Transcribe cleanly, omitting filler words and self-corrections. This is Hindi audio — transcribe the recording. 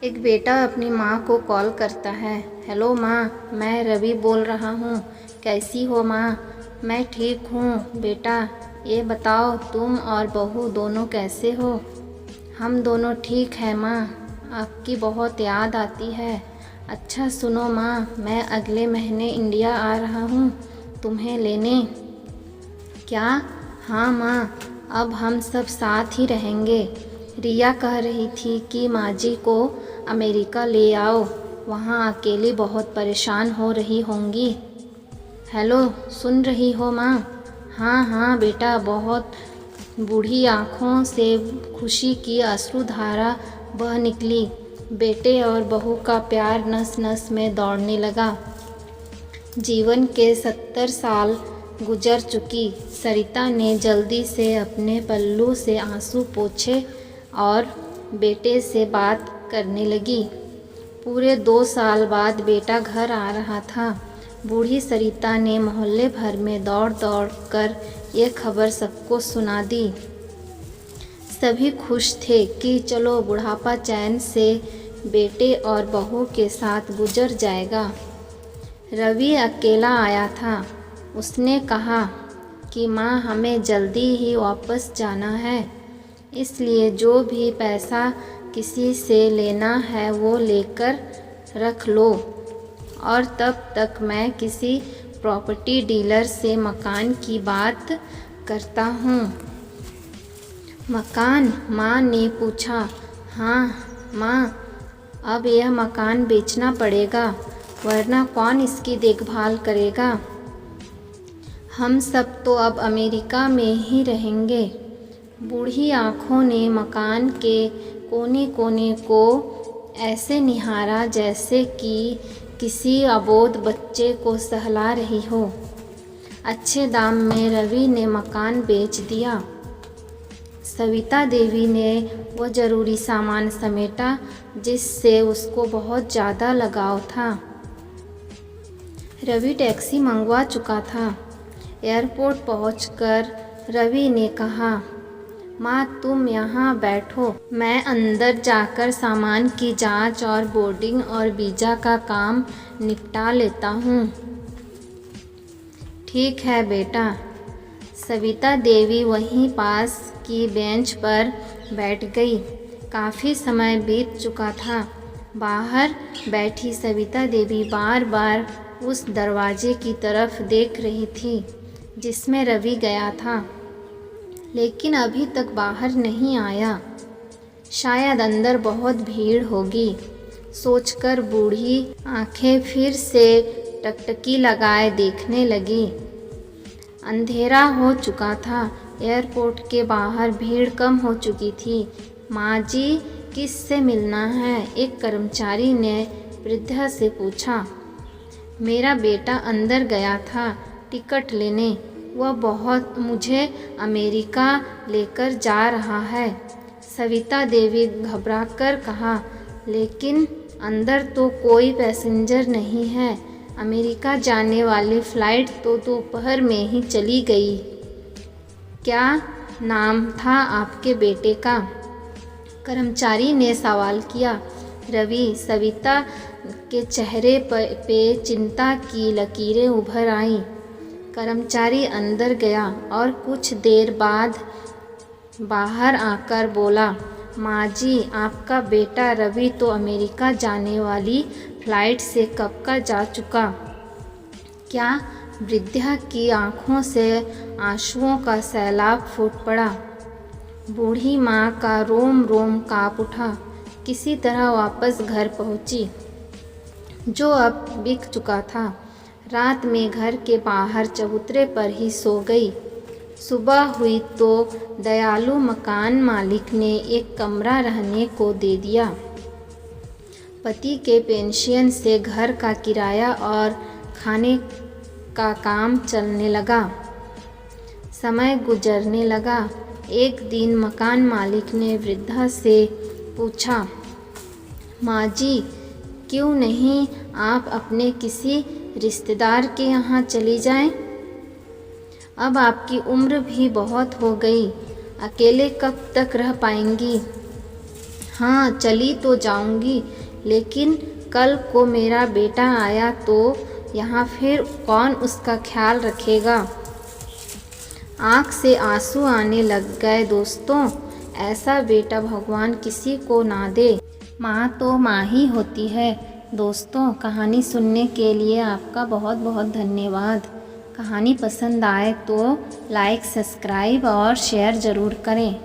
एक बेटा अपनी माँ को कॉल करता है। हेलो माँ, मैं रवि बोल रहा हूँ। कैसी हो माँ? मैं ठीक हूँ बेटा। ये बताओ तुम और बहू दोनों कैसे हो? हम दोनों ठीक हैं माँ। आपकी बहुत याद आती है। अच्छा सुनो माँ, मैं अगले महीने इंडिया आ रहा हूँ तुम्हें लेने। क्या? हाँ माँ, अब हम सब साथ ही रहेंगे। रिया कह रही थी कि माँ जी को अमेरिका ले आओ, वहाँ अकेली बहुत परेशान हो रही होंगी। हेलो, सुन रही हो माँ? हाँ हाँ बेटा, बहुत। बूढ़ी आँखों से खुशी की अश्रुधारा बह निकली। बेटे और बहू का प्यार नस नस में दौड़ने लगा। जीवन के 70 साल गुजर चुकी। सरिता ने जल्दी से अपने पल्लू से आंसू पोंछे और बेटे से बात करने लगी। पूरे 2 साल बाद बेटा घर आ रहा था। बूढ़ी सरिता ने मोहल्ले भर में दौड़ दौड़ कर ये खबर सबको सुना दी। सभी खुश थे कि चलो बुढ़ापा चैन से बेटे और बहू के साथ गुजर जाएगा। रवि अकेला आया था। उसने कहा कि माँ, हमें जल्दी ही वापस जाना है, इसलिए जो भी पैसा किसी से लेना है वो लेकर रख लो, और तब तक मैं किसी प्रॉपर्टी डीलर से मकान की बात करता हूँ। मकान? माँ ने पूछा। हाँ माँ, अब यह मकान बेचना पड़ेगा, वरना कौन इसकी देखभाल करेगा? हम सब तो अब अमेरिका में ही रहेंगे। बूढ़ी आँखों ने मकान के कोने कोने को ऐसे निहारा जैसे कि किसी अबोध बच्चे को सहला रही हो। अच्छे दाम में रवि ने मकान बेच दिया। सविता देवी ने वह ज़रूरी सामान समेटा जिससे उसको बहुत ज़्यादा लगाव था। रवि टैक्सी मंगवा चुका था। एयरपोर्ट पहुंचकर रवि ने कहा, माँ तुम यहाँ बैठो, मैं अंदर जाकर सामान की जांच और बोर्डिंग और वीज़ा का काम निपटा लेता हूँ। ठीक है बेटा। सविता देवी वहीं पास की बेंच पर बैठ गई। काफ़ी समय बीत चुका था। बाहर बैठी सविता देवी बार बार उस दरवाजे की तरफ देख रही थी जिसमें रवि गया था, लेकिन अभी तक बाहर नहीं आया। शायद अंदर बहुत भीड़ होगी, सोचकर बूढ़ी आंखें फिर से टकटकी लगाए देखने लगी। अंधेरा हो चुका था। एयरपोर्ट के बाहर भीड़ कम हो चुकी थी। माँ जी, किससे मिलना है? एक कर्मचारी ने वृद्धा से पूछा। मेरा बेटा अंदर गया था टिकट लेने, वह मुझे अमेरिका लेकर जा रहा है। सविता देवी घबराकर कहा, लेकिन अंदर तो कोई पैसेंजर नहीं है। अमेरिका जाने वाली फ़्लाइट तो दोपहर में ही चली गई। क्या नाम था आपके बेटे का? कर्मचारी ने सवाल किया। रवि। सविता के चेहरे पे चिंता की लकीरें उभर आईं। कर्मचारी अंदर गया और कुछ देर बाद बाहर आकर बोला, माँ जी, आपका बेटा रवि तो अमेरिका जाने वाली फ़्लाइट से कब का जा चुका। क्या? वृद्धा की आंखों से आंसुओं का सैलाब फूट पड़ा। बूढ़ी माँ का रोम रोम काँप उठा। किसी तरह वापस घर पहुँची, जो अब बिक चुका था। रात में घर के बाहर चबूतरे पर ही सो गई। सुबह हुई तो दयालु मकान मालिक ने एक कमरा रहने को दे दिया। पति के पेंशन से घर का किराया और खाने का काम चलने लगा। समय गुजरने लगा। एक दिन मकान मालिक ने वृद्धा से पूछा, माँ जी, क्यों नहीं आप अपने किसी रिश्तेदार के यहाँ चली जाएं? अब आपकी उम्र भी बहुत हो गई, अकेले कब तक रह पाएंगी? हाँ, चली तो जाऊंगी, लेकिन कल को मेरा बेटा आया तो यहाँ फिर कौन उसका ख्याल रखेगा। आँख से आंसू आने लग गए। दोस्तों, ऐसा बेटा भगवान किसी को ना दे। माँ तो माँ ही होती है। दोस्तों, कहानी सुनने के लिए आपका बहुत बहुत धन्यवाद। कहानी पसंद आए तो लाइक, सब्सक्राइब और शेयर ज़रूर करें।